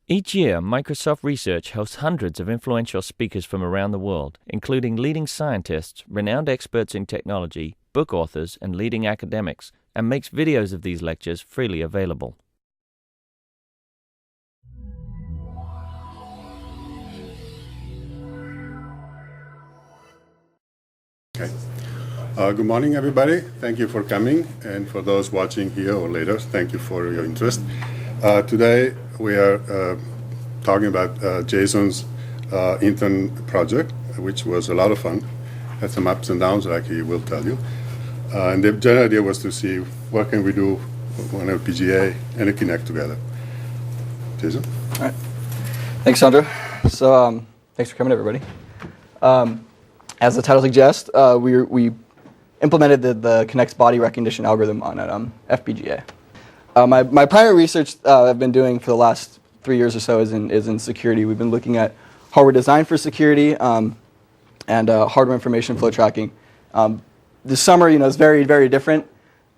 Each year, Microsoft Research hosts hundreds of influential speakers from around the world, including leading scientists, renowned experts in technology, book authors, and leading academics, and makes videos of these lectures freely available. Okay. Good morning, everybody. Thank you for coming, and for those watching here or later, thank you for your interest. Today we are talking about Jason's intern project, which was a lot of fun. Had some ups and downs, like he will tell you. And the general idea was to see what can we do when a FPGA and a Kinect together. Jason? All right. Thanks, Sandra. So thanks for coming, everybody. As the title suggests, we implemented the Kinect's body recognition algorithm on an FPGA. My primary research I've been doing for the last 3 years or so is in security. We've been looking at hardware design for security and hardware information flow tracking. This summer, is very, very different.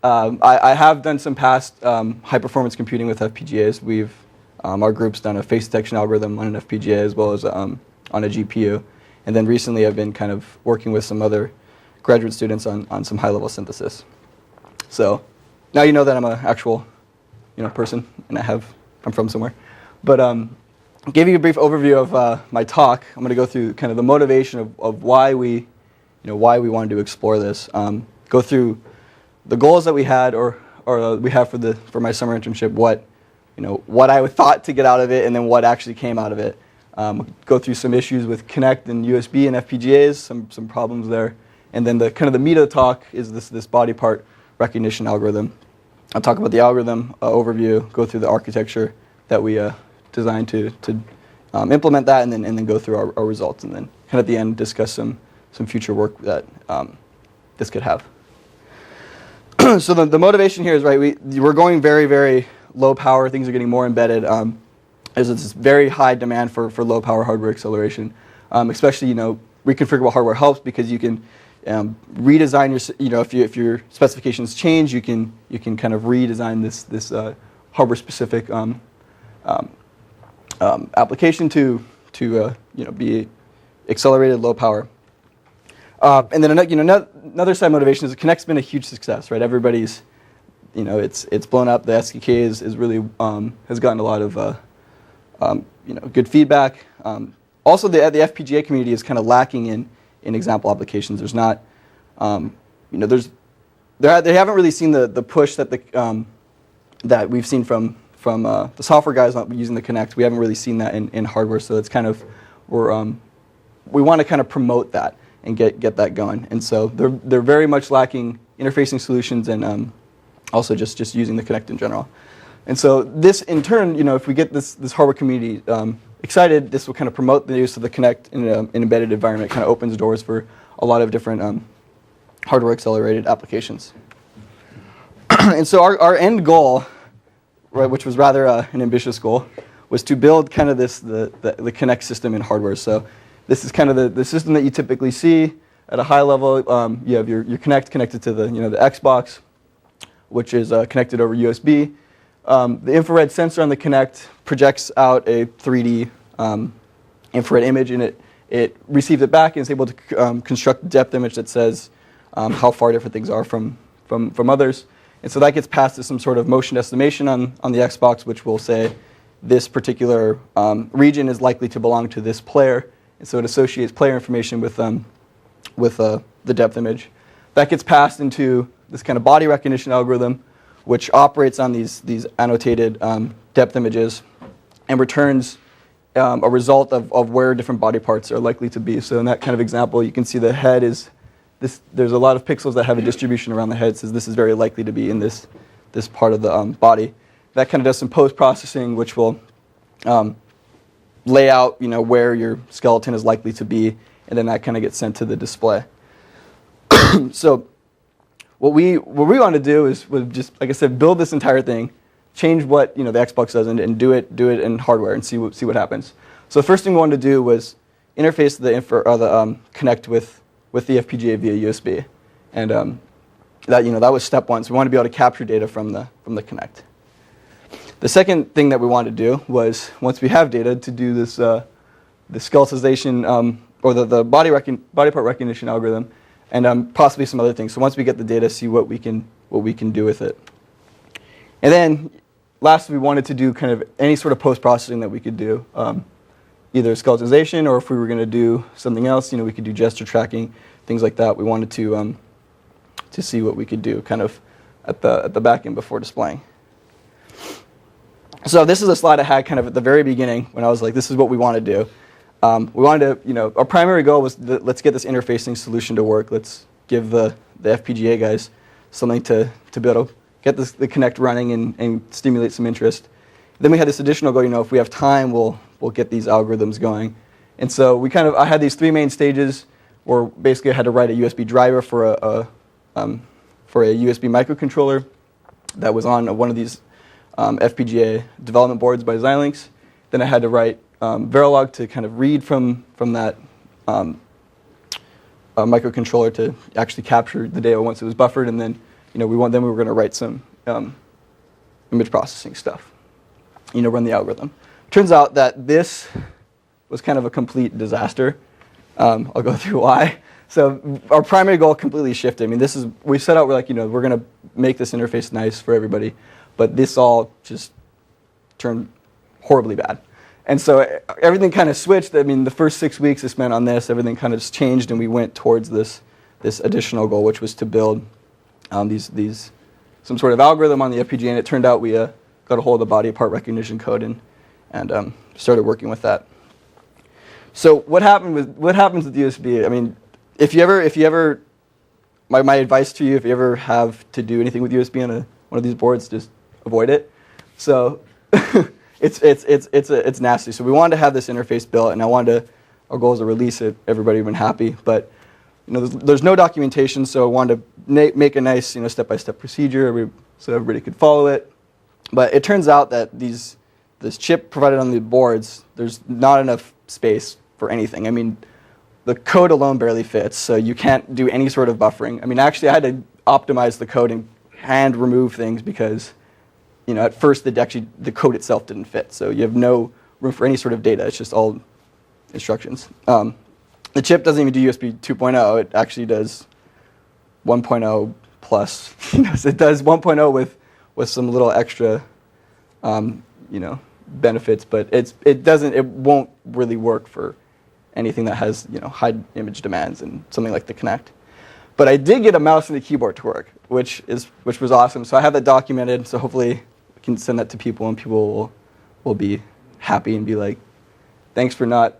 I have done some past high-performance computing with FPGAs. Our group's done a face detection algorithm on an FPGA as well as on a GPU. And then recently I've been kind of working with some other graduate students on some high-level synthesis. So now you know that I'm an actual person, and I'm from somewhere. But give you a brief overview of my talk. I'm going to go through kind of the motivation of why we wanted to explore this. Go through the goals that we had or we have for my summer internship. What I thought to get out of it, and then what actually came out of it. Go through some issues with Kinect and USB and FPGAs, some problems there, and then the meat of the talk is this body part recognition algorithm. I'll talk about the algorithm overview, go through the architecture that we designed to implement that, and then go through our results, and then kind of at the end discuss some future work that this could have. So the motivation here is we're going very, very low power. Things are getting more embedded. There's this very high demand for low power hardware acceleration, especially reconfigurable hardware helps because you can redesign your if your specifications change, you can kind of redesign this hardware specific application to be accelerated low power. And then another side motivation is Kinect's been a huge success, right? Everybody's it's blown up. The SDK is really has gotten a lot of good feedback. Also, the FPGA community is kind of lacking in example applications. There's not, they haven't really seen the push that that we've seen from the software guys using the Kinect. We haven't really seen that in hardware. So it's kind of we want to kind of promote that and get that going. And so they're very much lacking interfacing solutions and also just using the Kinect in general. And so this, in turn, if we get this hardware community excited, this will kind of promote the use of the Kinect in an embedded environment. It kind of opens doors for a lot of different hardware accelerated applications. And so our end goal, right, which was rather an ambitious goal, was to build kind of the Kinect system in hardware. So this is kind of the system that you typically see at a high level. You have your Kinect connected to the Xbox, which is connected over USB. The infrared sensor on the Kinect projects out a 3D infrared image, and it receives it back and is able to construct a depth image that says how far different things are from others. And so that gets passed to some sort of motion estimation on the Xbox, which will say this particular region is likely to belong to this player. And so it associates player information with the depth image. That gets passed into this kind of body recognition algorithm, which operates on these annotated depth images and returns a result of where different body parts are likely to be. So in that kind of example, you can see the head is this. There's a lot of pixels that have a distribution around the head. Says this is very likely to be in this part of the body. That kind of does some post-processing, which will lay out where your skeleton is likely to be, and then that kind of gets sent to the display. So what we want to do is just, like I said, build this entire thing, change what the Xbox does, and do it in hardware and see what happens. So the first thing we wanted to do was interface the Kinect with the FPGA via USB, and that was step one. So we want to be able to capture data from the Kinect. The second thing that we wanted to do was, once we have data, to do this the skeletization or the body part recognition algorithm, and possibly some other things. So once we get the data, see what we can do with it. And then lastly, we wanted to do kind of any sort of post-processing that we could do, either skeletization, or if we were going to do something else, we could do gesture tracking, things like that. We wanted to see what we could do kind of at the back end before displaying. So this is a slide I had kind of at the very beginning when I was like, this is what we want to do. We wanted to, our primary goal was let's get this interfacing solution to work. Let's give the FPGA guys something to be able to get the Kinect running and stimulate some interest. Then we had this additional goal, if we have time, we'll get these algorithms going. And so I had these three main stages where basically I had to write a USB driver for a USB microcontroller that was on one of these FPGA development boards by Xilinx. Then I had to write Verilog to kind of read from that microcontroller to actually capture the data once it was buffered, and then we were going to write some image processing stuff, run the algorithm. Turns out that this was kind of a complete disaster. I'll go through why. So our primary goal completely shifted. I mean, we set out, we're going to make this interface nice for everybody, but this all just turned horribly bad. And so everything kind of switched. I mean, the first 6 weeks I spent on this, everything kind of just changed, and we went towards this additional goal, which was to build some sort of algorithm on the FPGA. And it turned out we got a hold of the body part recognition code and started working with that. So what happens with USB? I mean, if you ever, my advice to you, if you ever have to do anything with USB on one of these boards, just avoid it. So it's nasty. So we wanted to have this interface built, and our goal is to release it. Everybody would have been happy, but there's no documentation, so I wanted to make a nice step-by-step procedure so everybody could follow it. But it turns out that this chip provided on the boards, there's not enough space for anything. I mean, the code alone barely fits, so you can't do any sort of buffering. I mean, actually, I had to optimize the code and hand remove things because, at first the code itself didn't fit. So you have no room for any sort of data. It's just all instructions. The chip doesn't even do USB 2.0. It actually does 1.0 plus. So it does 1.0 with some little extra, benefits, but it won't really work for anything that has high image demands and something like the Kinect. But I did get a mouse and a keyboard to work, which was awesome. So I have that documented. So hopefully I can send that to people, and people will be happy and be like, thanks for not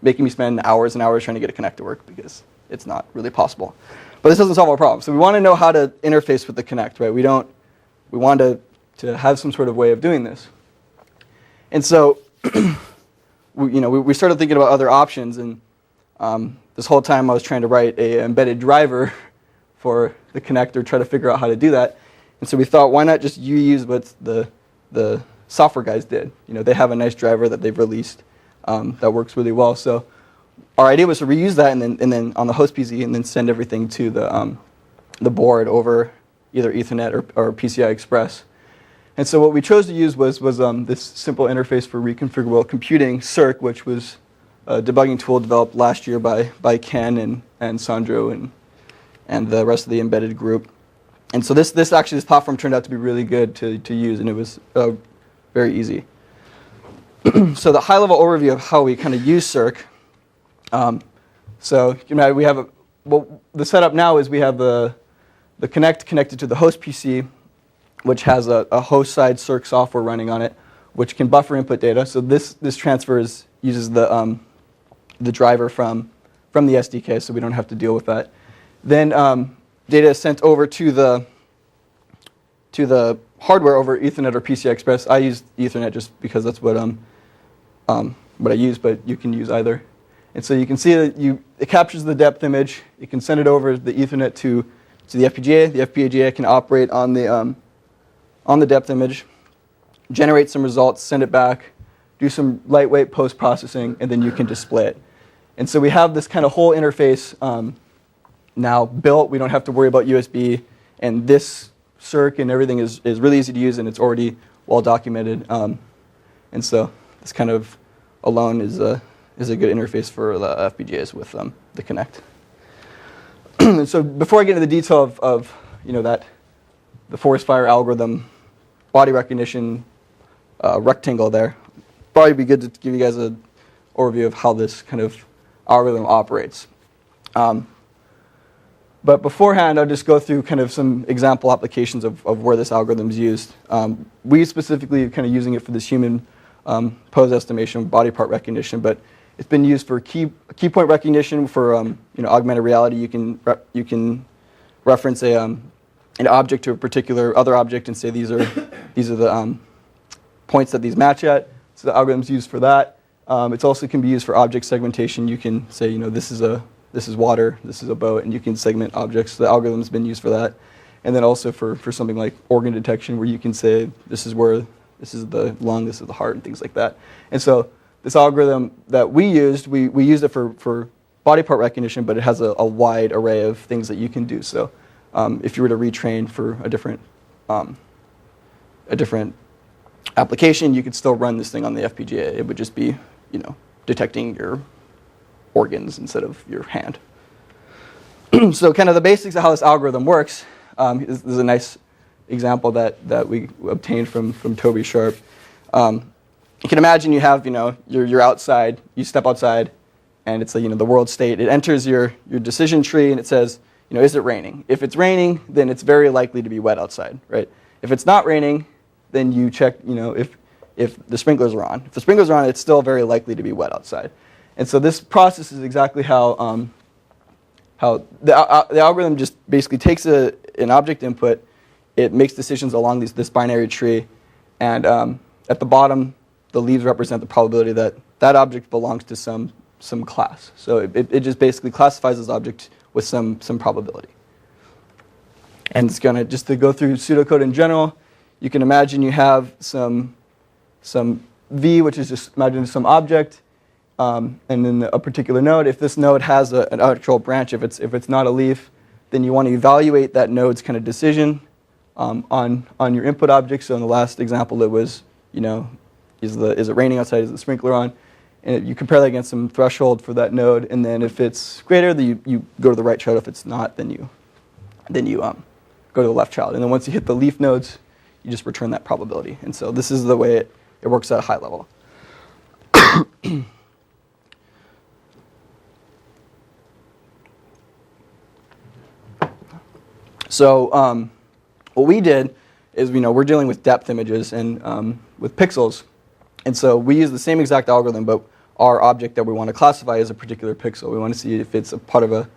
making me spend hours and hours trying to get a Kinect to work, because it's not really possible. But this doesn't solve our problem. So we want to know how to interface with the Kinect, right? We want to have some sort of way of doing this. And so we started thinking about other options, and this whole time I was trying to write an embedded driver for the Kinect, or try to figure out how to do that. And so we thought, why not just use what the software guys did? They have a nice driver that they've released that works really well. So our idea was to reuse that and then on the host PC, and then send everything to the board over either Ethernet or PCI Express. And so what we chose to use was this simple interface for reconfigurable computing, SIRC, which was a debugging tool developed last year by Ken and Sandro and the rest of the embedded group. And so this platform turned out to be really good to use, and it was very easy. So the high-level overview of how we kind of use SIRC. So we have the setup now is we have the Kinect connected to the host PC, which has a host-side SIRC software running on it, which can buffer input data. So this transfer uses the driver from the SDK, so we don't have to deal with that. Then data is sent over to the hardware over Ethernet or PCI Express. I use Ethernet just because that's what I use, but you can use either. And so you can see that it captures the depth image. You can send it over the Ethernet to the FPGA. The FPGA can operate on the depth image, generate some results, send it back, do some lightweight post-processing, and then you can display it. And so we have this kind of whole interface now built. We don't have to worry about USB, and this SIRC and everything is really easy to use, and it's already well documented. And so this kind of alone is a good interface for the FPGAs with the Kinect. So before I get into the detail of that the forest fire algorithm, body recognition rectangle there, probably be good to give you guys an overview of how this kind of algorithm operates. But beforehand, I'll just go through kind of some example applications of where this algorithm is used. We specifically are kind of using it for this human pose estimation, body part recognition, but it's been used for key point recognition for augmented reality. You can reference an object to a particular other object and say these are the points that these match at. So the algorithm's used for that. It also can be used for object segmentation. You can say this is water, this is a boat, and you can segment objects. The algorithm's been used for that. And then also for something like organ detection, where you can say this is the lung, this is the heart, and things like that. And so this algorithm that we used it for body part recognition, but it has a wide array of things that you can do. So if you were to retrain for a different application, you could still run this thing on the FPGA. It would just be detecting your organs instead of your hand. So kind of the basics of how this algorithm works. This is a nice example that we obtained from Toby Sharp. You can imagine you have you're outside, you step outside, and it's the world state. It enters your decision tree and it says is it raining? If it's raining, then it's very likely to be wet outside, right? If it's not raining, then you check if the sprinklers are on. If the sprinklers are on, it's still very likely to be wet outside. And so this process is exactly how the algorithm just basically takes an object input, it makes decisions along this binary tree, and at the bottom, the leaves represent the probability that that object belongs to some class. So it just basically classifies this object with some probability. And it's gonna, just to go through pseudocode in general, you can imagine you have some V, which is just imagine some object, and then a particular node. If this node has an actual branch, if it's not a leaf, then you want to evaluate that node's kind of decision on your input object. So in the last example, it was is it raining outside? Is the sprinkler on? And you compare that against some threshold for that node, and then if it's greater, then you go to the right child. If it's not, then you go to the left child. And then once you hit the leaf nodes, you just return that probability. And so this is the way it works at a high level. So what we did is we're dealing with depth images and with pixels. And so we use the same exact algorithm, but our object that we want to classify is a particular pixel. We want to see if it's a part of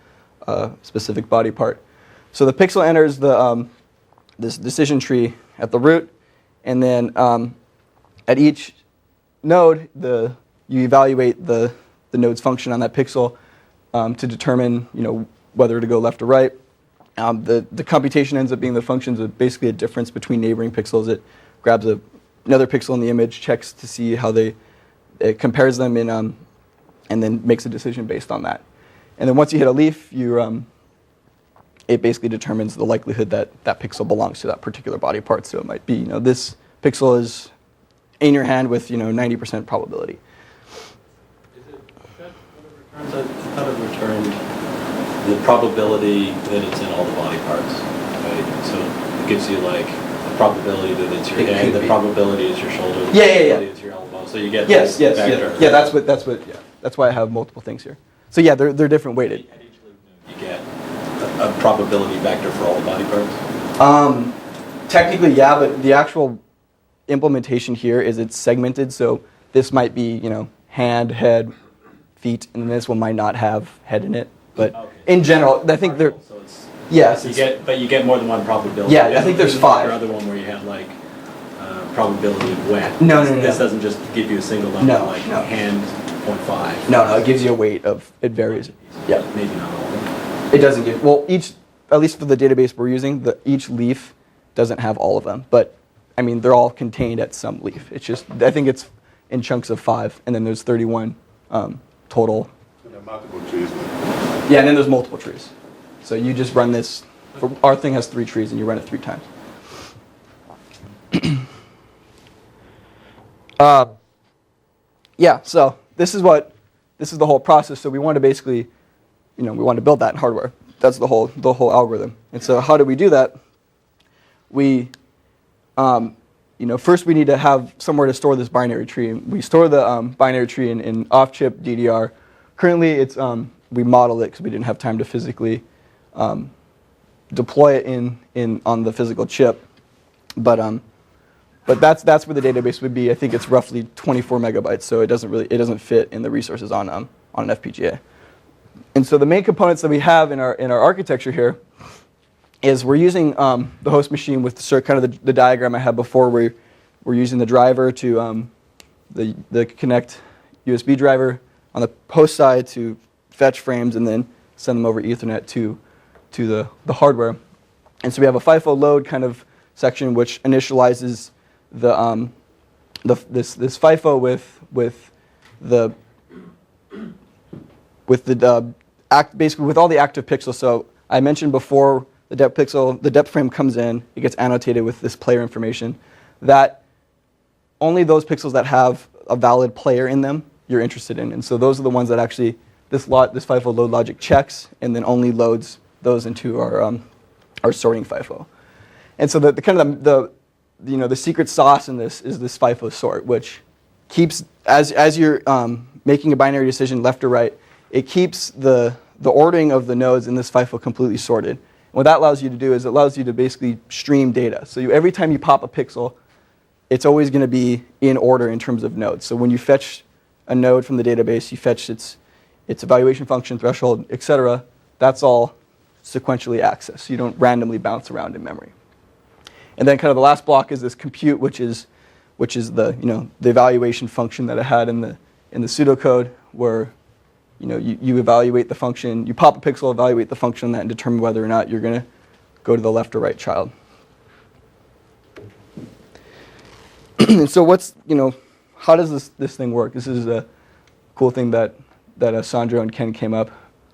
a specific body part. So the pixel enters this decision tree at the root, and then at each node, you evaluate the node's function on that pixel to determine whether to go left or right. The computation ends up being the functions of basically a difference between neighboring pixels. It grabs another pixel in the image, checks to see how it compares them and then makes a decision based on that. And then once you hit a leaf, it basically determines the likelihood that that pixel belongs to that particular body part. So it might be, this pixel is in your hand with 90% probability. Is it that what it returns? I thought it returned the probability that it's in all the body parts, right? So it gives you like the probability that it's your hand, the probability is your shoulder, the probability is your elbow. So you get this vector. Yeah, that's why I have multiple things here. So yeah, they're different weighted. At each loop node, you get a probability vector for all the body parts? Technically, yeah, but the actual implementation here is it's segmented. So this might be, hand, head, feet, and this one might not have head in it. But in general, I think they're... So it's, yes. But you get more than one probability. Yeah, I think there's 5. There's another one where you have like probability of wet. No. This doesn't just give you a single number like hand 0.5. No, it gives you a weight of, it varies. Yeah. Maybe not all of them. It doesn't give, well, at least for the database we're using, each leaf doesn't have all of them. But, I mean, they're all contained at some leaf. It's just, I think it's in chunks of 5, and then there's 31 total. And there are multiple trees. Yeah, and then there's multiple trees. So you just run this, our thing has 3 trees, and you run it 3 times. Yeah, so this is the whole process. So we want to basically, we want to build that in hardware. That's the whole algorithm. And so how do we do that? We, first we need to have somewhere to store this binary tree. We store the binary tree in off-chip DDR. Currently, it's we modeled it because we didn't have time to physically deploy it on the physical chip, but that's where the database would be. I think it's roughly 24 megabytes, so it doesn't fit in the resources on an FPGA. And so the main components that we have in our architecture here is we're using the host machine with kind of the diagram I had before. We're using the driver to the Kinect USB driver on the host side to fetch frames and then send them over Ethernet to the hardware. And so we have a FIFO load kind of section which initializes this FIFO basically with all the active pixels. So I mentioned before the depth frame comes in, it gets annotated with this player information. That only those pixels that have a valid player in them you're interested in, and so those are the ones that actually this FIFO load logic checks and then only loads those into our sorting FIFO. And so the secret sauce in this is this FIFO sort, which keeps as you're making a binary decision left or right, it keeps the ordering of the nodes in this FIFO completely sorted. And what that allows you to do is it allows you to basically stream data. So every time you pop a pixel, it's always going to be in order in terms of nodes. So when you fetch a node from the database, you fetch its evaluation function, threshold, etc. That's all sequentially accessed. So you don't randomly bounce around in memory. And then kind of the last block is this compute, which is the evaluation function that I had in the pseudocode, where you evaluate the function, you pop a pixel, evaluate the function on that, and determine whether or not you're going to go to the left or right child. And so how does this thing work? This is a cool thing that Sandro and Ken came up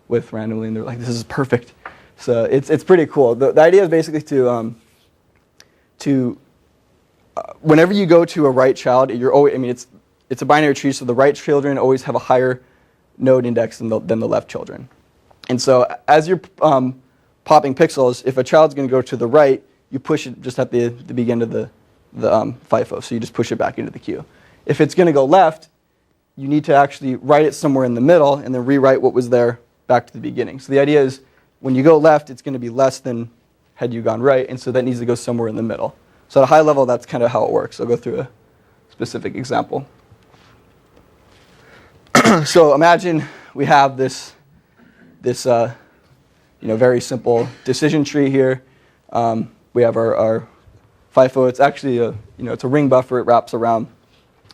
with randomly, and they're like, this is perfect. So it's pretty cool. The idea is basically to whenever you go to a right child, it's a binary tree, so the right children always have a higher node index than the left children. And so as you're popping pixels, if a child's going to go to the right, you push it just at the beginning of the FIFO, so you just push it back into the queue. If it's going to go left, you need to actually write it somewhere in the middle and then rewrite what was there back to the beginning. So the idea is when you go left, it's going to be less than had you gone right, and so that needs to go somewhere in the middle. So at a high level, that's kind of how it works. I'll go through a specific example. So imagine we have this very simple decision tree here. We have our FIFO. It's actually it's a ring buffer. It wraps around,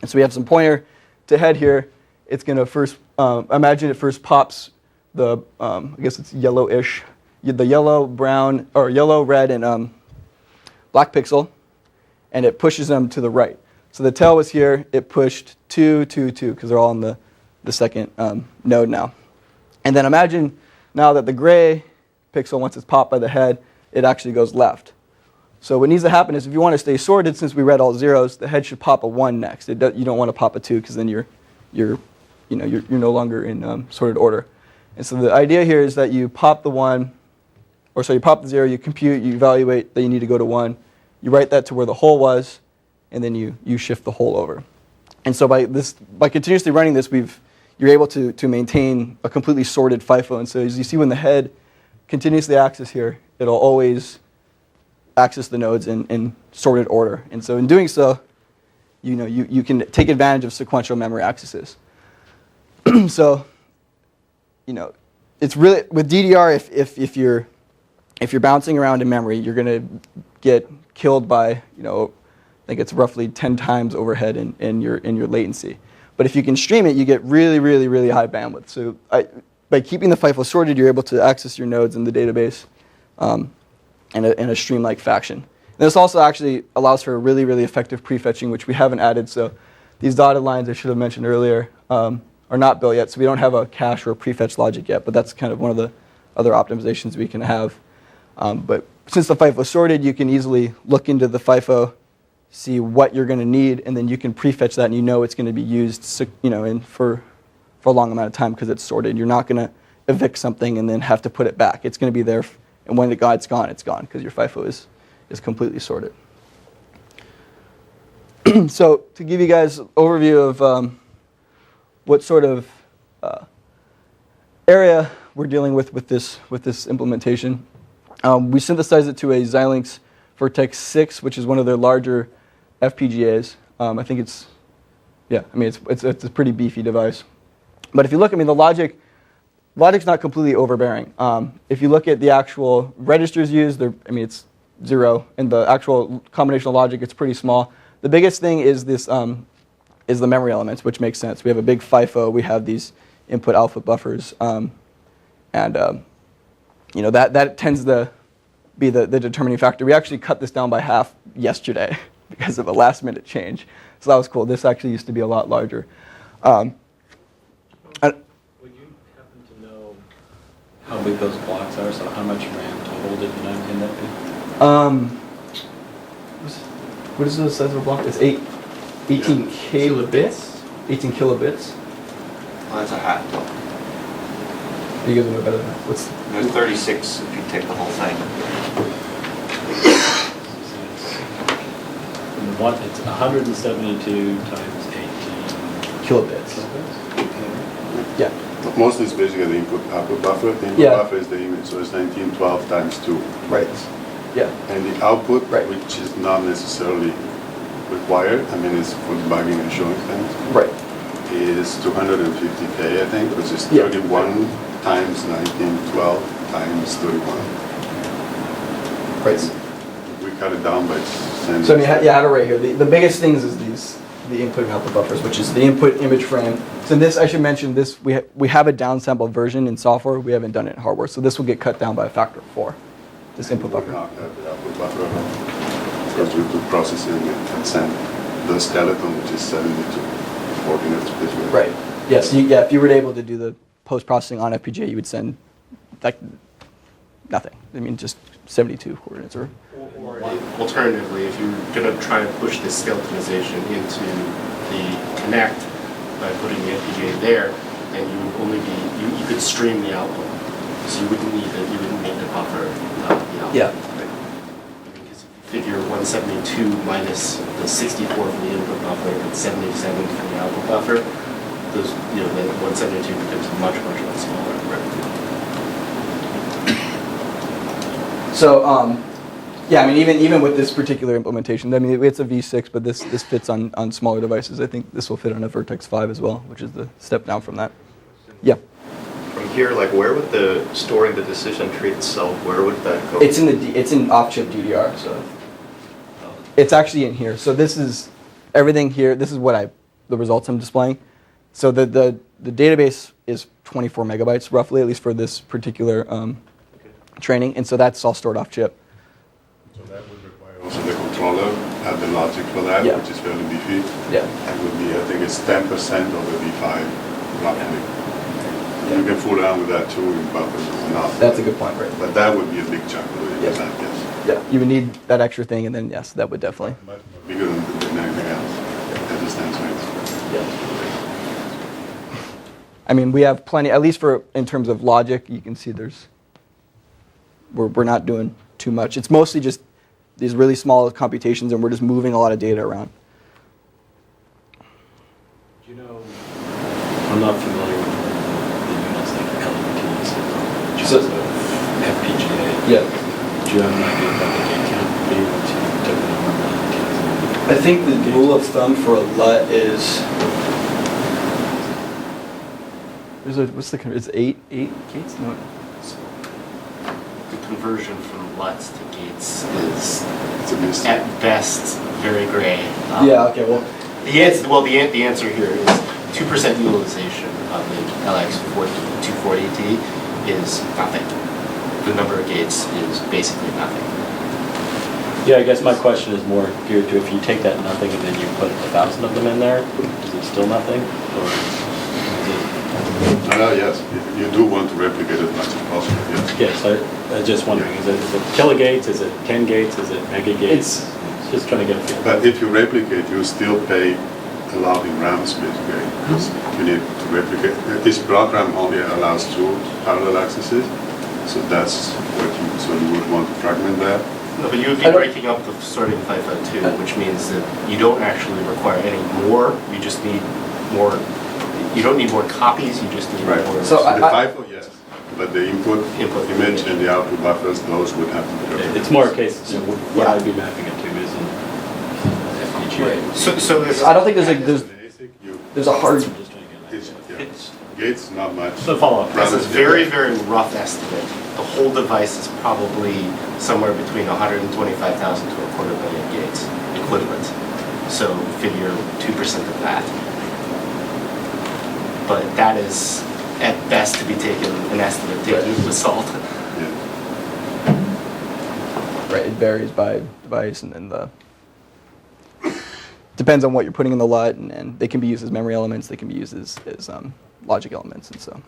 and so we have some pointer to head here. It's going to first imagine it first pops the I guess it's yellowish, the yellow, brown, or yellow, red, and black pixel, and it pushes them to the right. So the tail was here. It pushed 2, 2, 2 because they're all in the second node now. And then imagine now that the gray pixel, once it's popped by the head, it actually goes left. So what needs to happen is if you want to stay sorted, since we read all zeros, the head should pop a 1 next. You don't want to pop a 2 because then you're no longer in sorted order. And so the idea here is that you pop the 1, you pop the 0, you compute, you evaluate that you need to go to 1, you write that to where the hole was, and then you shift the hole over. And so by continuously running this, you're able to maintain a completely sorted FIFO. And so as you see, when the head continuously accesses here, it'll always access the nodes in sorted order. And so in doing so, you can take advantage of sequential memory accesses. So, it's really with DDR. If you're bouncing around in memory, you're going to get killed by I think it's roughly 10 times overhead in your latency. But if you can stream it, you get really, really, really high bandwidth. So by keeping the FIFO sorted, you're able to access your nodes in the database in a stream-like fashion. And this also actually allows for a really, really effective prefetching, which we haven't added. So these dotted lines I should have mentioned earlier are not built yet. So we don't have a cache or a prefetch logic yet. But that's kind of one of the other optimizations we can have. But since the FIFO is sorted, you can easily look into the FIFO, see what you're going to need, and then you can prefetch that, and you know it's going to be used, for a long amount of time because it's sorted. You're not going to evict something and then have to put it back. It's going to be there, and when it's gone, it's gone because your FIFO is completely sorted. So to give you guys an overview of what sort of area we're dealing with this implementation, we synthesized it to a Xilinx MLxxx, which is one of their larger FPGAs. I think it's a pretty beefy device. But if you look, the logic's not completely overbearing. If you look at the actual registers used, it's 0, and the actual combinational logic, it's pretty small. The biggest thing is this is the memory elements, which makes sense. We have a big FIFO. We have these input-output buffers, that tends to be the determining factor. We actually cut this down by half yesterday because of a last-minute change. So that was cool. This actually used to be a lot larger. Would you happen to know how big those blocks are? So how much RAM total did you end up in? What is the size of a block? It's 18 kilobits. 18 kilobits. Well, that's a hat. You guys know better than that. What's There's 36 if you take the whole thing. It's 172 times 18 kilobits? Yeah. Mostly it's basically the input-output buffer. The input buffer is the image, so it's 1912 times 2. Right. Yeah. And the output, right, which is not necessarily required, it's for debugging and showing things, right, is 250K, I think, which is 31 times 1912 times 31. Right. We cut it down by 10. So I have it right here. The biggest things is the input and output buffers, which is the input image frame. So this, I should mention, this we have a downsampled version in software. We haven't done it in hardware. So this will get cut down by a factor of 4. This input buffer. Not have the output buffer at all. Because we do processing and send the skeleton, which is 72 coordinates. Right. Yes. If you were able to do the post-processing on FPGA, you would send nothing. Just 72 coordinates. Or alternatively, if you're going to try and push this skeletonization into the Kinect by putting the FPGA there, then you would only you could stream the output, so you wouldn't need the buffer. The output. Yeah. Because if you figure 172 minus the 64 from the input buffer and 77 from the output buffer, those then 172 becomes much smaller. Right? So, even with this particular implementation, it's a V6, but this fits on smaller devices. I think this will fit on a Vertex 5 as well, which is the step down from that. Yeah. From here, where would the storing the decision tree itself? Where would that go? It's in off-chip DDR, so it's actually in here. So this is everything here. This is the results I'm displaying. So the database is 24 megabytes roughly, at least for this particular training, and so that's all stored off-chip. So that would require also the controller, have the logic for that, which is fairly beefy. Yeah. That would be, I think it's 10% of the V5, roughly. You can fool around with that too in buffers or not. That's a good point, right? But that would be a big chunk of it, yes. Yeah, you would need that extra thing, and then yes, that would definitely. Much more bigger than anything else. That just stands right. Yeah. We have plenty, at least in terms of logic, you can see we're not doing too much. It's mostly just these really small computations, and we're just moving a lot of data around. Do you know, I'm not familiar with the units like LUTs, just as a FPGA. Yeah. Do you have an idea about the gate count would be once you took the number of LUTs? I think the rule of thumb for a LUT is it's 8 gates? No. The conversion from LUTs to gates is It's at best very gray. Yeah. Okay. Well. The answer here is 2% utilization of the LX240T is nothing. The number of gates is basically nothing. Yeah, I guess my question is more geared to if you take that nothing and then you put 1,000 of them in there, is it still nothing? Or is it... Yes, you do want to replicate as much as possible, yes. Yes, I was just wondering, is it kilogates, is it 10 gates, is it mega gates? Just trying to get a feel. But if you replicate, you still pay a lot in RAM space, okay? Because you need to replicate. This program only allows 2 parallel accesses, so that's what you would want to fragment that. No, but you would be breaking up the sorting FIFO too, which means that you don't actually require any more. You just need more. You don't need more copies. You just need more. So the FIFO, yes, but the input image and the output buffers, those would have to be replicated. It's more a case, what I'd be mapping it to isn't FPGA. So I don't think there's a hard. It's gates, not much. So follow-up. That's a very, very rough estimate. The whole device is probably somewhere between 125,000 to 250,000 gates equivalent. So figure 2% of that. But that is at best to be taken, an estimate taken with salt. Yeah. Right, it varies by device, and then depends on what you're putting in the LUT, and they can be used as memory elements, they can be used as logic elements, and so.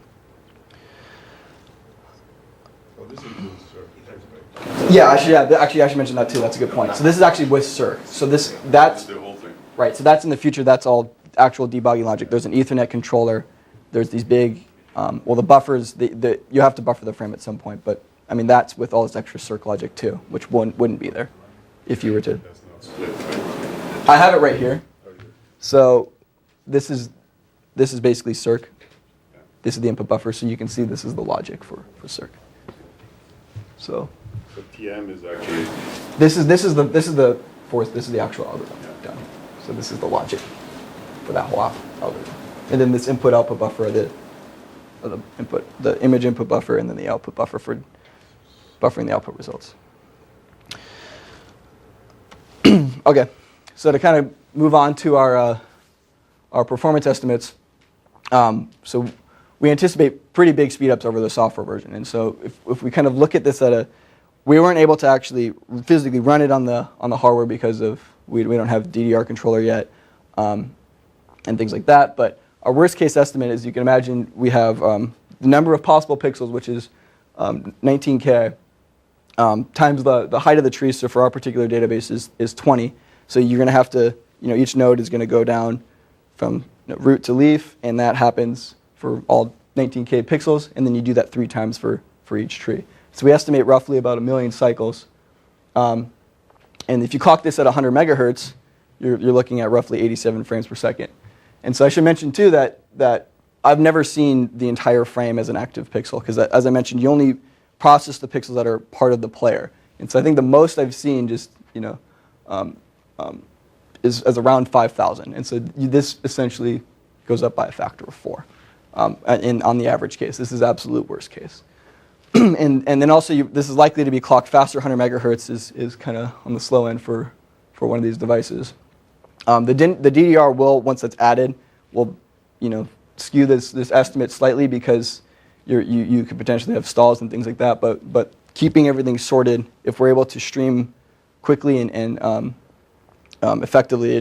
This includes Yeah, actually, I should mention that too. That's a good point. So this is actually with SIRC. So that's the whole thing. right. So that's in the future. That's all actual debugging logic. There's an Ethernet controller. There's these big, the buffers. You have to buffer the frame at some point, but I mean that's with all this extra SIRC logic too, which wouldn't be there if you were to. That's not split, right? I have it right here. So this is basically SIRC. This is the input buffer, so you can see this is the logic for SIRC. So TM is actually this is the fourth. This is the actual algorithm done. So this is the logic for that whole algorithm, and then this input-output buffer, the image input buffer, and then the output buffer for buffering the output results. Okay, so to kind of move on to our performance estimates, so we anticipate pretty big speedups over the software version, and so if we kind of look at this we weren't able to actually physically run it on the hardware because we don't have DDR controller yet, and things like that. But our worst case estimate, as you can imagine, we have the number of possible pixels, which is 19K, times the height of the tree. So for our particular database is 20. So you're going to have to, each node is going to go down from root to leaf, and that happens for all 19K pixels, and then you do that 3 times for each tree. So we estimate roughly about 1 million cycles. And if you clock this at 100 megahertz, you're looking at roughly 87 frames per second. And so I should mention too that I've never seen the entire frame as an active pixel, because as I mentioned, you only process the pixels that are part of the player. And so I think the most I've seen just is around 5,000. And so this essentially goes up by a factor of 4 on the average case. This is absolute worst case. and then also this is likely to be clocked faster. 100 megahertz is kind of on the slow end for one of these devices. The DDR will, once it's added, will skew this estimate slightly, because you could potentially have stalls and things like that. But keeping everything sorted, if we're able to stream quickly and effectively,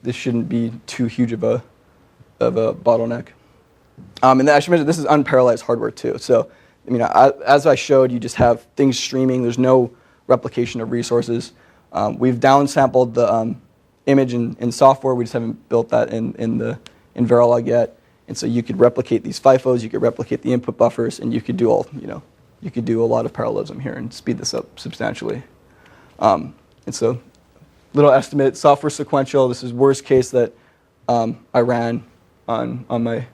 this shouldn't be too huge of a bottleneck. And I should mention this is unparallelized hardware too. So as I showed, you just have things streaming. There's no replication of resources. We've downsampled the image in software. We just haven't built that in Verilog yet. And so you could replicate these FIFOs. You could replicate the input buffers, and you could do you could do a lot of parallelism here and speed this up substantially. And so, little estimate, software sequential. This is worst case that I ran on my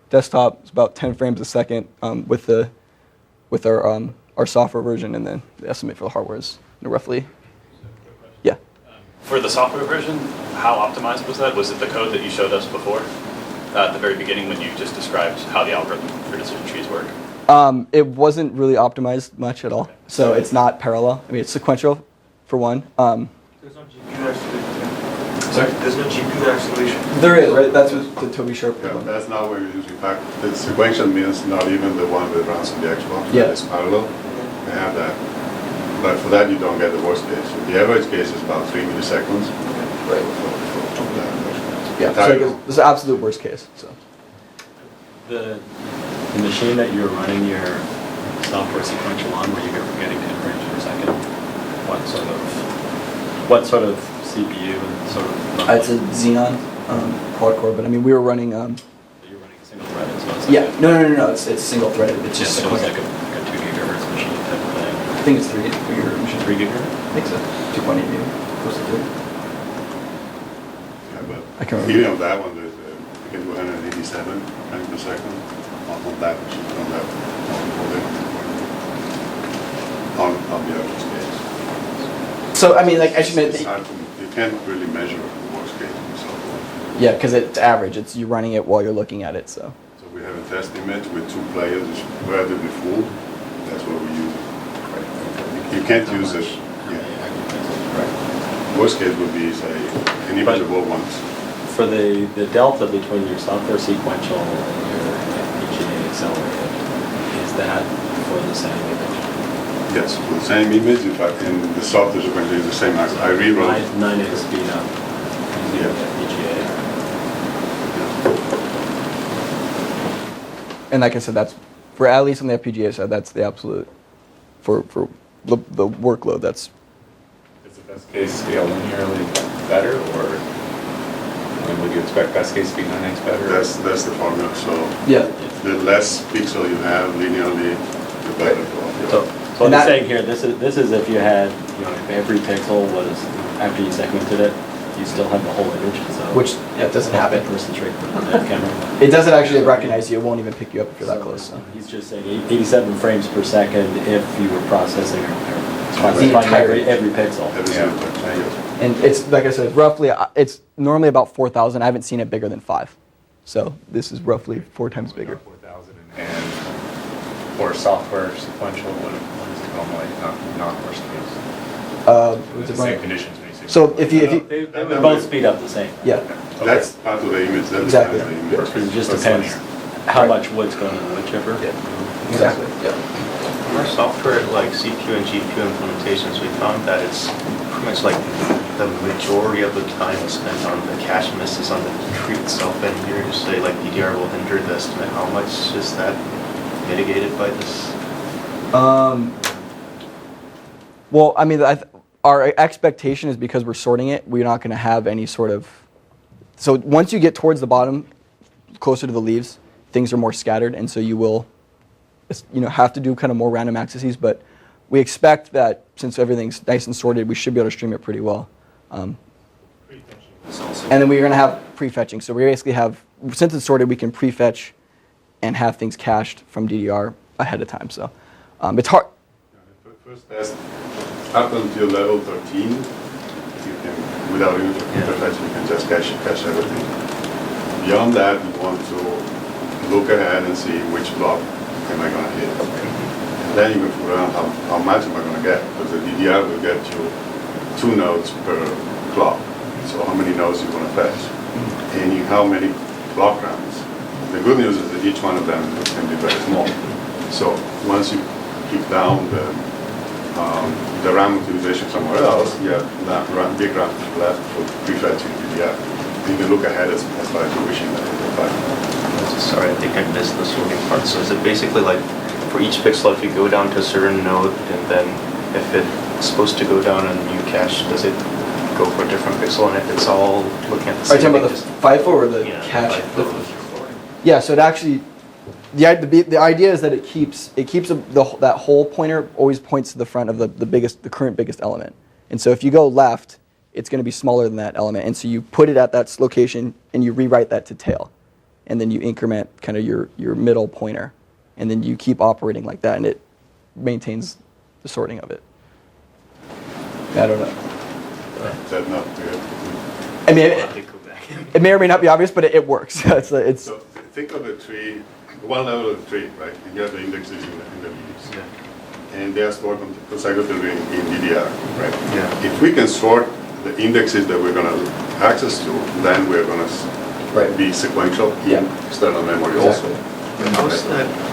desktop. It's about 10 frames a second with our software version, and then the estimate for the hardware is roughly. Yeah. For the software version, how optimized was that? Was it the code that you showed us before, at the very beginning, when you just described how the algorithm for decision trees work? It wasn't really optimized much at all. So it's not parallel. I mean, it's sequential, for one. There's no GPU acceleration. Sorry? There's no GPU acceleration. There is, right? That's what the Toby Sharp. Yeah, that's not what we use. In fact, the sequential means not even the one that runs on the Xbox. Yeah. It's parallel. They have that. But for that, you don't get the worst case. So the average case is about 3 milliseconds. Right. Yeah, Entire- so this is the absolute worst case. So. The machine that you're running your software sequential on, where you're getting 10 frames per second, what sort of What sort of CPU and sort of? It's a Xenon quad core, but I mean we were running. You're running single threaded, so it's Yeah, like no. It's single threaded. It's just just so it's like a 2 gigahertz machine type of thing. I think it's 3 gigahertz machine. 3 gigahertz? I think so. 2.8 maybe, close to 3. Yeah, but I can't remember. even on that one, you can do 187 frames per second on that machine, on that on the other scales. So I mean, like I should It's admit, hard to, you can't really measure the worst case and so on. yeah, because it's average. It's you running it while you're looking at it. So So we have a test image with 2 players, it's relatively full. That's what we use. You can't use it. Yeah. Worst case would be, say, an image of all ones. For the delta between your software sequential and your FPGA accelerated, is that for the same image? Yes, for the same image, in fact, and the software sequence is the same. I rewrote. 9x speed up using Yeah. FPGA. and like I said, that's for at least on the FPGA side, that's the absolute for the workload. That's Is the best case scale linearly better, or I mean, would you expect best case to be 9x better? That's the formula. So yeah. the less pixel you have linearly, the better. So what And I'm that- saying here, this is if you had, if every pixel was, after you segmented it, you still have the whole image, so. Which that doesn't happen. Person's right on that camera. It doesn't actually recognize you. It won't even pick you up if you're that So close. So. He's just saying 87 frames per second if you were processing The entire every pixel. Every Yeah. single pixel. And it's like I said, roughly it's normally about 4,000. I haven't seen it bigger than 5. So this is roughly 4 times bigger. 4,000 and for software sequential, what is it normally not worst case? What's The it same running? conditions basically. So if you They would both speed up the same. yeah. That's part of the image. That Exactly. defines the image. It just That's depends linear. how much wood's going in the wood chipper. Exactly. Yeah. In our software, like CPU and GPU implementations, we found that it's pretty much like the majority of the time is spent on the cache misses on the tree itself. And here you say like DDR will hinder the estimate. How much is that mitigated by this? Well, I mean, our expectation is because we're sorting it, we're not going to have any sort of. So once you get towards the bottom, closer to the leaves, things are more scattered, and so you will, have to do kind of more random accesses. But we expect that since everything's nice and sorted, we should be able to stream it pretty well. And then we're going to have prefetching. So we basically have, since it's sorted, we can prefetch and have things cached from DDR ahead of time. So it's hard. First test, up until level 13, you can, without interface, you can just cache everything. Beyond that, you want to look ahead and see which block am I going to hit. And then you can figure out how much am I going to get, because the DDR will get you 2 nodes per clock. So how many nodes you want to fetch, and how many clock rounds. The good news is that each one of them can be very small. So once you keep down the RAM utilization somewhere else, you have big RAM left for prefetching DDR. You can look ahead as far as you're wishing that it will. Sorry, I think I missed the sorting part. So is it basically like for each pixel, if you go down to a certain node, and then if it's supposed to go down a new cache, does it go for a different pixel? And if it's all looking at the Are you same talking about the FIFO or the cache? Yeah, so it actually, the idea is that it keeps that whole pointer always points to the front of the current biggest element. And so if you go left, it's going to be smaller than that element. And so you put it at that location and you rewrite that to tail. And then you increment kind of your middle pointer. And then you keep operating like that, and it maintains the sorting of it. I don't know. Is that not good? I mean, it may or may not be obvious, but it works. It's So think of a tree, one level of the tree, right? And you have the indexes in the leaves. Yeah. And they are stored consecutively in DDR, right? Yeah. If we can sort the indexes that we're going to access to, then we're going to be sequential in external memory Exactly. also.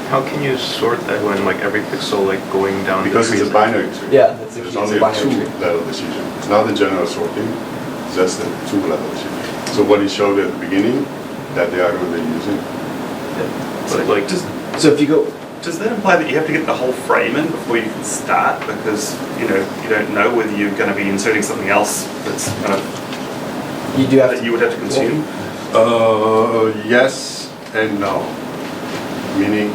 How can you sort that when like every pixel like going down Because the it's tree? a binary tree. Yeah, that's the There's key, it's only a a binary tree. 2-level decision. It's not the general sorting, it's just a 2-level decision. So what he showed at the beginning, that the argument they're using. But like just So if you go Does that imply that you have to get the whole frame in before you can start? Because you don't know whether you're going to be inserting something else that's kind of You do have that you would have to consume. Yes and no. Meaning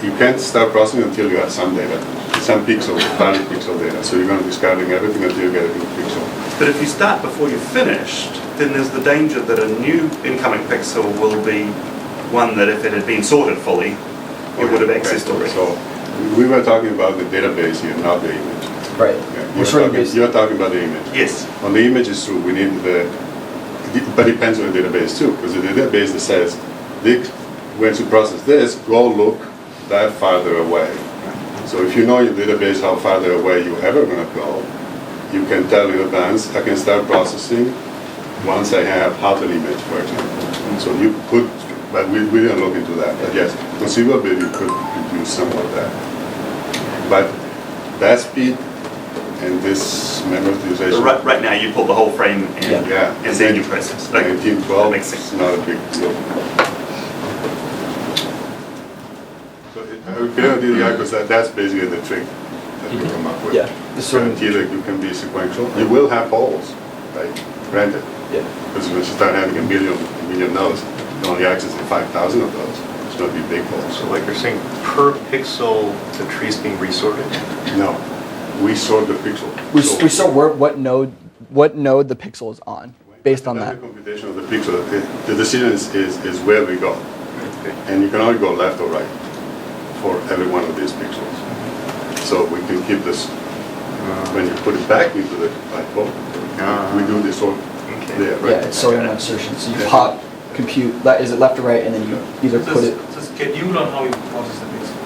you can't start processing until you have some data, some pixel, valid pixel data. So you're going to be discarding everything until you get a good pixel. But if you start before you're finished, then there's the danger that a new incoming pixel will be one that if it had been sorted fully, it would have accessed already. So we were talking about the database here, not the image. Right. Yeah, you're talking about the image. Yes. On the image is true. We need but it depends on the database too, because the database that says, when you process this, go look that farther away. So if you know your database how farther away you're ever going to go, you can tell in advance, I can start processing once I have half an image, for example. So you could, but we didn't look into that. But yes, conceivably you could reduce some of that. But that speed and this memory utilization. So right now you pull the whole frame and, Yeah. and then you process. Okay. 1912 That makes sense. is not a big deal. So we couldn't do the because that's basically the trick that we come up with. Yeah. So until you can be sequential, you will have holes, right? Granted. Yeah. Because when you start having a million nodes, you only accessing 5,000 of those. It's going to be big holes. So like you're saying, per pixel, the tree's being resorted? No, we sort the pixel. We sort what node the pixel is on, based on that. The computation of the pixel, the decision is where we go. And you can only go left or right for every one of these pixels. So we can keep this, when you put it back into the FIFO, we do this sort there, right? Yeah, it's sorting on insertion. So you pop, compute, is it left or right, and then you either put it. It's a schedule on how you process the pixel.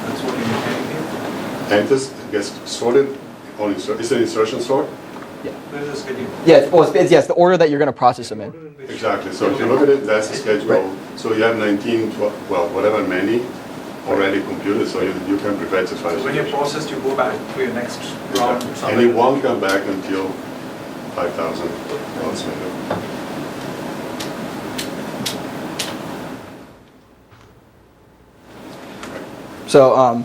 That's what you're saying here. And this gets sorted on insert. Is it insertion sort? Yeah. There is a schedule. Yeah, it's the order that you're going to process them in. Exactly. So if you look at it, that's the schedule. Right. So you have 19, 12, well, whatever many already computed, so you can prefetch as far as So when you're processed, you go back to your next round. And it won't come back until 5,000 nodes later. So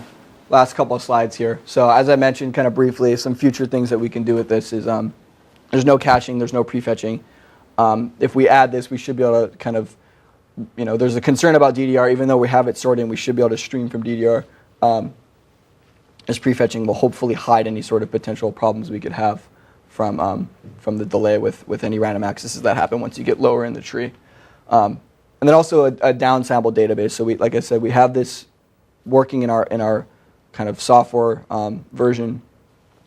last couple of slides here. So as I mentioned kind of briefly, some future things that we can do with this is there's no caching, there's no prefetching. If we add this, we should be able to kind of, there's a concern about DDR. Even though we have it sorted in, we should be able to stream from DDR. This prefetching will hopefully hide any sort of potential problems we could have from the delay with any random accesses that happen once you get lower in the tree. And then also a downsample database. So like I said, we have this working in our kind of software version,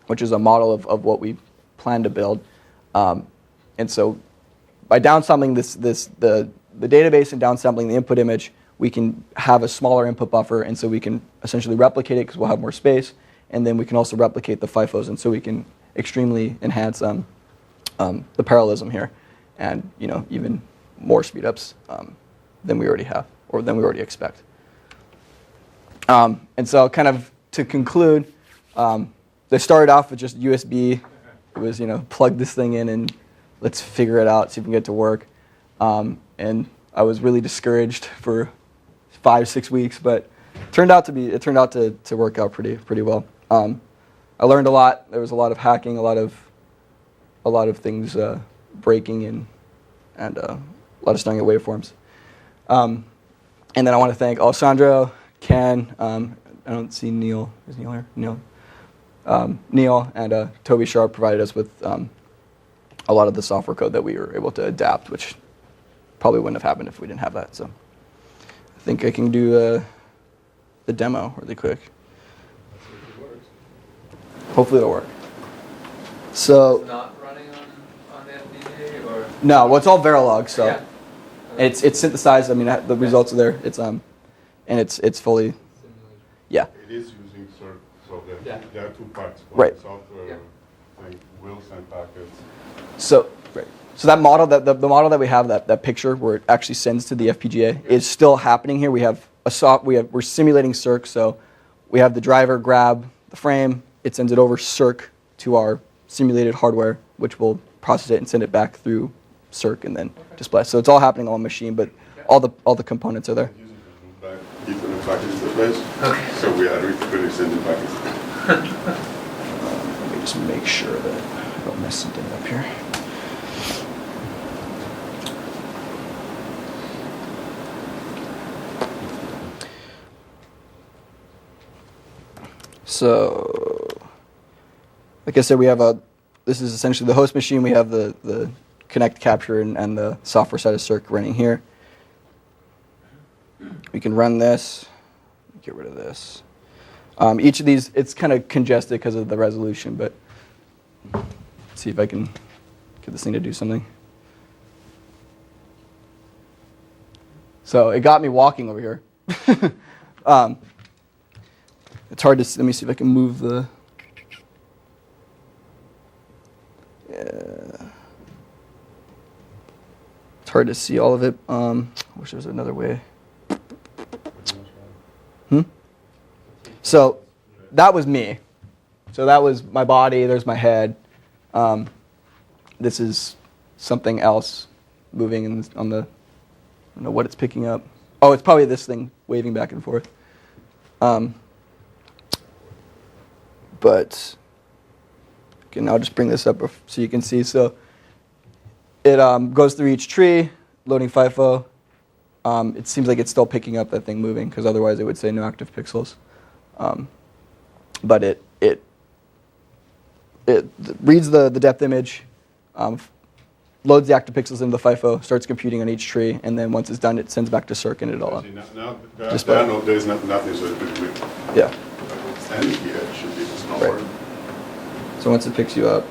which is a model of what we plan to build. And so by downsampling the database and downsampling the input image, we can have a smaller input buffer, and so we can essentially replicate it because we'll have more space, and then we can also replicate the FIFOs, and so we can extremely enhance the parallelism here, and even more speedups than we already have or than we already expect. And so kind of to conclude, they started off with just USB. It was, plug this thing in and let's figure it out, see if we can get it to work. And I was really discouraged for 5-6 weeks, but it turned out to work out pretty well. I learned a lot. There was a lot of hacking, a lot of things breaking, and a lot of studying at waveforms. And then I want to thank Alessandro, Ken. I don't see Neil. Is Neil here? Neil and Toby Sharp provided us with a lot of the software code that we were able to adapt, which probably wouldn't have happened if we didn't have that. So I think I can do the demo really quick. Hopefully it'll work. So It's not running on the FPGA or? no, well, it's all Verilog, so Yeah. it's synthesized. I mean, the results are there. It's and it's fully, yeah. It is using SIRC, so there are two parts. Right. Software thing will send packets. So right. So that model, the model that we have, that picture where it actually sends to the FPGA, is still happening here. We have we're simulating SIRC, so we have the driver grab the frame, it sends it over SIRC to our simulated hardware, which will process it and send it back through SIRC and then display. So it's all happening on machine, but all the components are there. Ethernet packet interface. Okay. So we are really sending packets. Let me just make sure that I don't mess something up here. So, like I said, we have this is essentially the host machine. We have the Kinect capture and the software side of SIRC running here. We can run this, get rid of this. Each of these, it's kind of congested because of the resolution, but let's see if I can get this thing to do something. So it got me walking over here. It's hard to see. Let me see if I can move the... Yeah. It's hard to see all of it. I wish there was another way. So that was me. So that was my body. There's my head. This is something else moving on the... I don't know what it's picking up. Oh, it's probably this thing waving back and forth. But again, I'll just bring this up so you can see. So it goes through each tree, loading FIFO. It seems like it's still picking up that thing moving, because otherwise it would say no active pixels. But it reads the depth image, loads the active pixels into the FIFO, starts computing on each tree, and then once it's done, it sends back to SIRC and it all up. Now, there's nothing, so it's pretty quick. Yeah. And here it should be just not Right. working. So once it picks you up,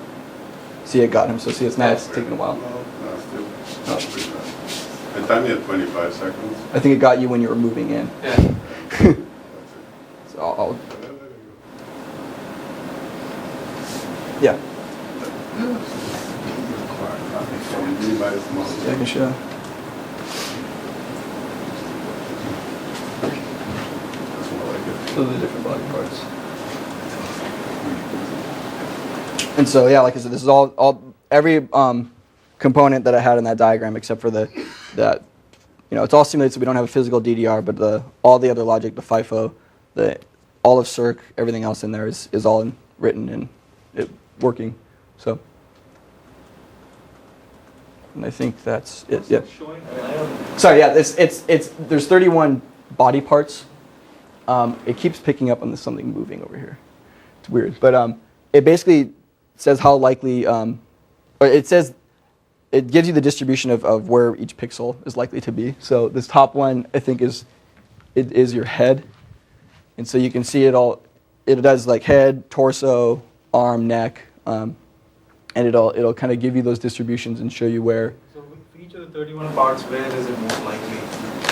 see, it got him. So see, it's taking a while. No, still. Not pretty bad. And time me at 25 seconds. I think it got you when you were moving in. Yeah. That's it. So I'll yeah. Yeah, I can show. Those are the different body parts. And so, yeah, like I said, this is every component that I had in that diagram, except for it's all simulated, so we don't have a physical DDR, but all the other logic, the FIFO, all of SIRC, everything else in there is all written and working. So, and I think that's it. Yeah. Sorry, yeah, there's 31 body parts. It keeps picking up on something moving over here. It's weird, but it basically says how likely, or it gives you the distribution of where each pixel is likely to be. So this top one, I think, is your head, and so you can see it all. It does like head, torso, arm, neck, and it'll kind of give you those distributions and show you where. So for each of the 31 parts, where is it most likely?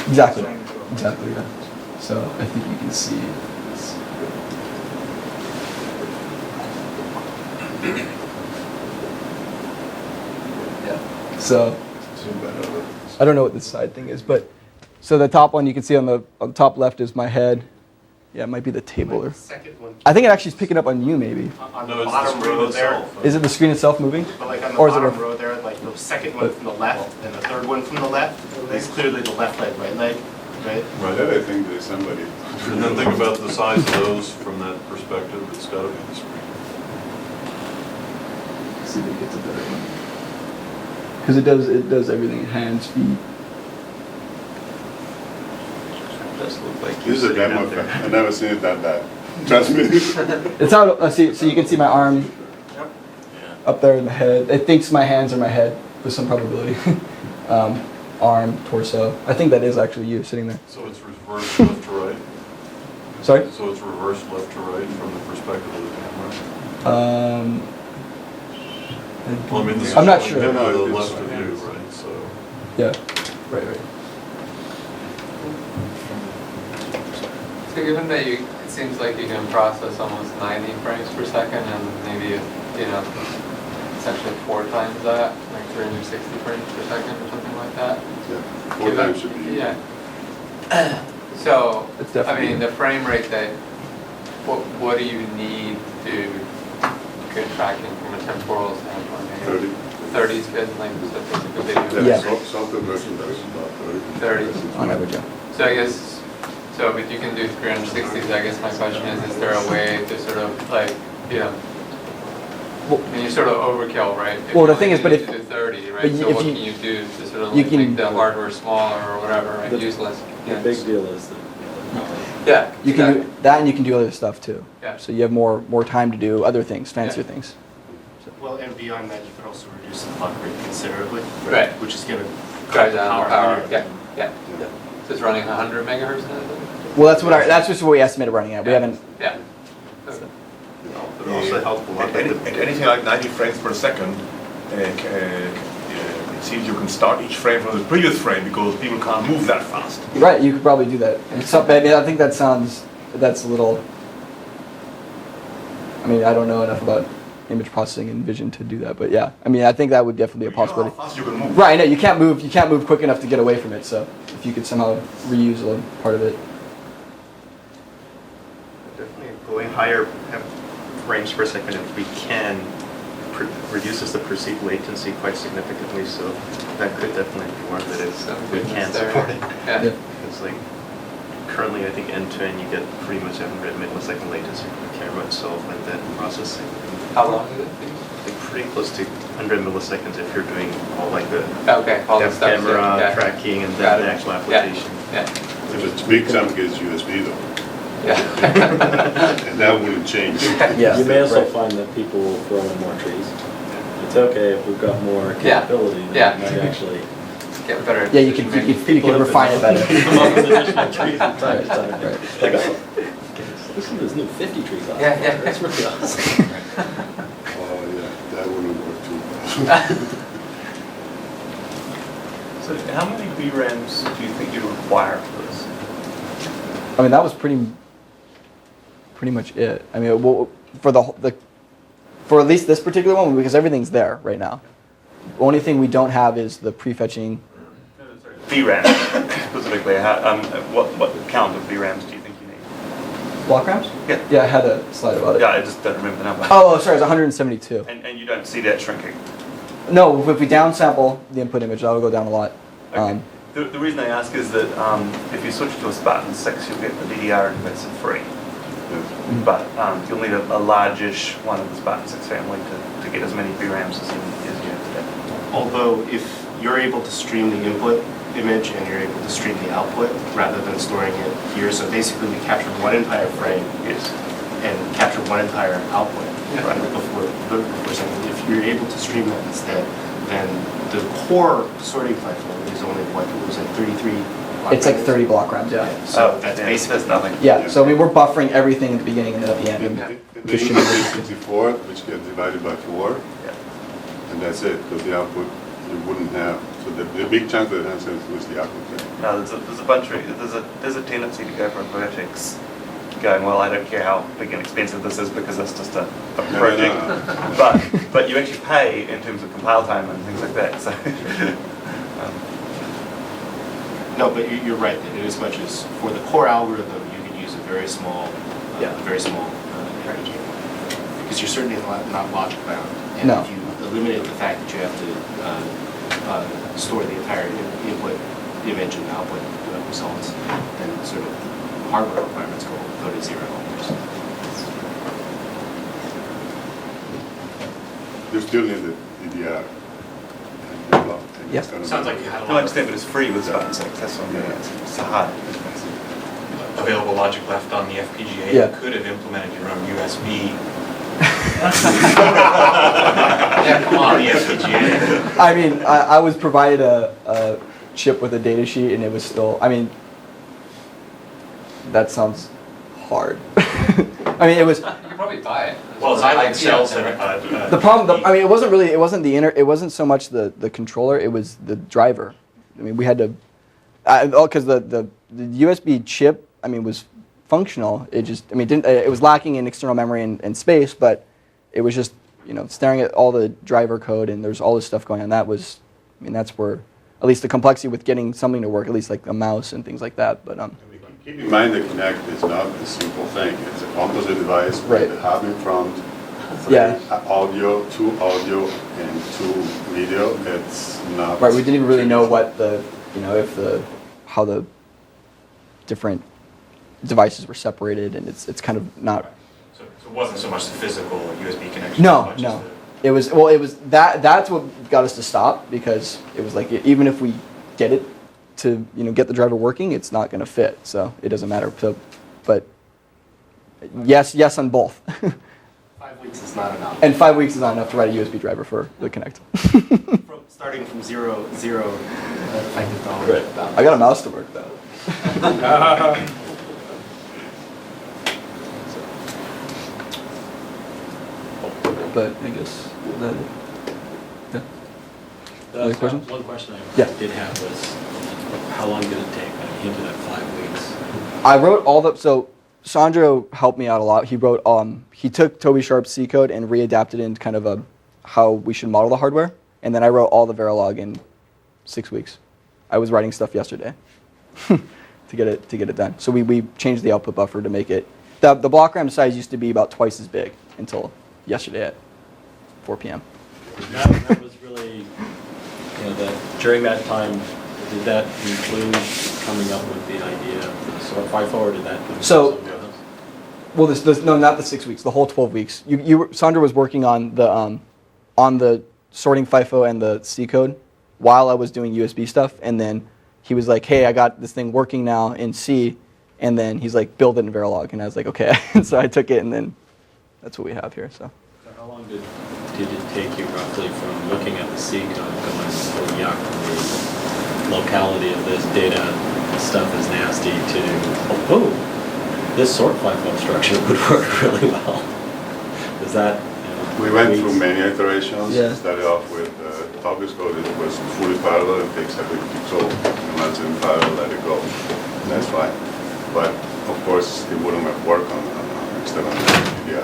Exactly. Exactly. Yeah. So I think you can see. Yeah. So I don't know what this side thing is, but so the top one you can see on the top left is my head. Yeah, it might be the table, or Second one. I think it actually is picking up on you maybe. On No, the it's bottom the screen row there, itself. Is it the screen itself moving? but like on the Or is it bottom a- row there, like the second one from the left and the third one from the left is clearly the left leg, right leg, right? Right, I think there's somebody. And then think about the size of those from that perspective, it's got to be the screen. See if it gets a better one. Because it does everything: hands, feet. Does look like This is a demo effect. I've never seen it that bad. Trust me. It's how see. So you can see my arm up there in the head. It thinks my hands are my head with some probability. Arm, torso. I think that is actually you sitting there. So it's reversed left to right? Sorry? So it's reversed left to right from the perspective of the camera? Well, I mean, this is I'm not showing sure. to the left of you, right? So Yeah. Right. So given that it seems like you can process almost 90 frames per second and maybe, essentially 4 times that, like 360 frames per second or something like that. Yeah, 4 times should be. Yeah. So, It's definitely- the frame rate what do you need to good tracking from a temporal standpoint? 30. 30 is good, like, statistically video. Yeah. Software version does about 30. 30. On average, yeah. So I guess So, but you can do 360s. I guess my question is there a way to sort of like, I mean, you sort of overkill, right? Well, the thing is, but if you do 30, right? but So if what you- can you do to sort of you like can- make the hardware smaller or whatever, right? Useless. The big deal is that Yeah. you can do that, and you can do other stuff too. Yeah. So you have more time to do other things, fancier things. Well, and beyond that, you could also reduce the clock rate considerably. Right. Which is going to Drive down the power. higher. Yeah. So it's running 100 megahertz now. Well, that's just what we estimated running at. We haven't. Yeah. But it also helps a lot. At anything like 90 frames per second, it seems you can start each frame from the previous frame because people can't move that fast. Right, you could probably do that. I think that's a little. I mean, I don't know enough about image processing and vision to do that, but yeah, I mean, I think that would definitely be a possibility. How fast you can move. Right, no, you can't move quick enough to get away from it. So if you could somehow reuse a part of it. Definitely going higher frames per second if we can reduces the perceived latency quite significantly, so that could definitely be one that is we can support it. Yeah. It's like currently I think end-to-end you get pretty much 100 millisecond latency for the camera itself and then processing. How long is it? Like pretty close to 100 milliseconds if you're doing all like the All the steps, camera yeah. tracking and Got then it. the actual application. Yeah. If it's big chunk, it's USB though, Yeah. and that wouldn't change. Yeah. you may also Right. find that people will throw in more trees. It's okay if we've got more capability, then Yeah. we might actually Get better. Yeah, you can refine it better. come up with additional trees from time to time. Right. Like, oh, listen to this new 50 trees out Yeah, there. yeah. That's really awesome. Oh yeah, that wouldn't work too well. So how many VRAMs do you think you require for this? I mean, that was pretty much it. I mean, for at least this particular one, because everything's there right now. The only thing we don't have is the prefetching. VRAM specifically, what count of VRAMs do you think you need? Block RAMs? Yeah. Yeah, I had a slide about it. Yeah, I just don't remember the number. Oh, sorry, it's 172. And you don't see that shrinking? No, if we downsample the input image, that'll go down a lot. Okay. The reason I ask is that if you switch to a Spartan 6, you'll get the DDR inputs for free. But you'll need a largish one of the Spartan 6 family to get as many VRAMs as you have today. Although if you're able to stream the input image and you're able to stream the output rather than storing it here, so basically we capture one entire frame and capture one entire output before something. If you're able to stream that instead, then the core sorting platform is only what it was like 33. It's like 30 block RAMs, yeah. So that's basically that's nothing. Yeah, so I mean, we're buffering everything at the beginning and at the end. And the input is 64, which gets divided by 4, and that's it, because the output you wouldn't have. So the big chunk that has was the output. No, there's a bunch of there's a tendency to go for vertex, going, well, I don't care how big and expensive this is because it's just a project. No. But you actually pay in terms of compile time and things like that. So No, but you're right that inasmuch as for the core algorithm you could use a very small FPGA because you're certainly not logic bound. And No. if you eliminate the fact that you have to store the entire input image and output results, then sort of hardware requirements go to zero. You still need the DDR. Yes. Sounds like you had a I lot understand, but it's free with Spartan 6. That's what I'm getting at. It's hard. Available logic left on the FPGA. Yeah. You could have implemented your own USB. Yeah, come on on. the FPGA. I mean, I was provided a chip with a data sheet, and it was still. I mean, that sounds hard. I mean, it was. You could probably buy it. Well, Xilinx sells them. The problem, I mean, it wasn't so much the controller, it was the driver. I mean, we had to, because the USB chip, I mean, was functional. It just, I mean, it was lacking in external memory and space, but it was just, staring at all the driver code and there's all this stuff going on. That was, I mean, that's where, at least the complexity with getting something to work, at least like a mouse and things like that. But Keep in mind the Kinect is not a simple thing. It's a composite device Right. with a hub in front, Yeah. audio, two audio, and two video. It's not. right, we didn't even really know what how the different devices were separated, and it's kind of not. So it wasn't so much the physical USB connection. No, no. It was that's what got us to stop, because it was like, even if we get it to get the driver working, it's not going to fit, so it doesn't matter. So, but yes on both. 5 weeks is not enough. And 5 weeks is not enough to write a USB driver for the Kinect. Starting from zero, $500. Right. I got a mouse to work though. But I guess that. Yeah. Other questions? One question I Yeah. did have was, how long did it take? I hinted at 5 weeks. I wrote all the, so Sandro helped me out a lot. He wrote, he took Toby Sharp's C code and readapted into kind of how we should model the hardware. And then I wrote all the Verilog in 6 weeks. I was writing stuff yesterday to get it done. So we changed the output buffer to make it, the block RAM size used to be about twice as big until yesterday at 4 p.m. That was really, during that time, did that include coming up with the idea for the sort FIFO, or did that include something else? Well, no, not the 6 weeks, the whole 12 weeks. Sandra was working on the sorting FIFO and the C code while I was doing USB stuff, and then he was like, hey, I got this thing working now in C, and then he's like, build it in Verilog, and I was like, okay. So I took it, and then that's what we have here. So how long did it take you roughly from looking at the C code, going, oh yuck, the locality of this data stuff is nasty, to, oh, this sort FIFO structure would work really well? Is that? We went through many iterations. Yeah. Started off with Toby's code. It was fully parallel. It takes everything. So once in parallel, let it go. That's fine. But of course, it wouldn't have worked on external FPGA.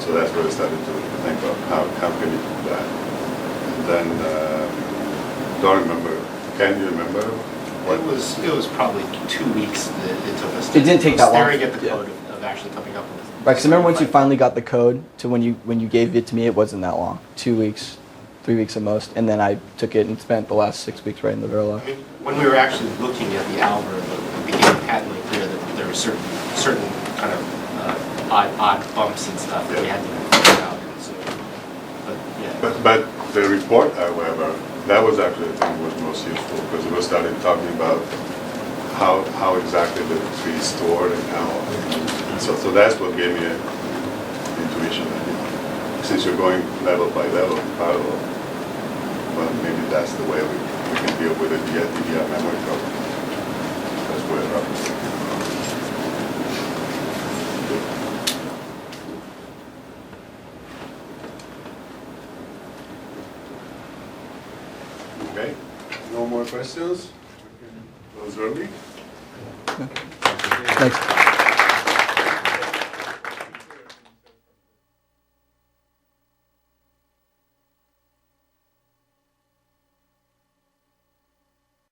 So that's where we started to think of how can you do that. And then don't remember. Can you remember? It was probably 2 weeks that it took us. It didn't take that long. Staring at the code of actually coming up with it. right, because I remember once you finally got the code to when you gave it to me, it wasn't that long. 2 weeks, 3 weeks at most, and then I took it and spent the last 6 weeks writing the Verilog. I mean, when we were actually looking at the algorithm, it became patently clear that there were certain kind of odd bumps and stuff that we had to figure out. So, but yeah. But the report, however, that was actually the thing that was most useful, because we started talking about how exactly the tree is stored and how. So that's what gave me an intuition that, since you're going level by level, parallel, well, maybe that's the way we can deal with it via DDR memory problem. That's where it happens. Okay, no more questions? We can close early. Thanks.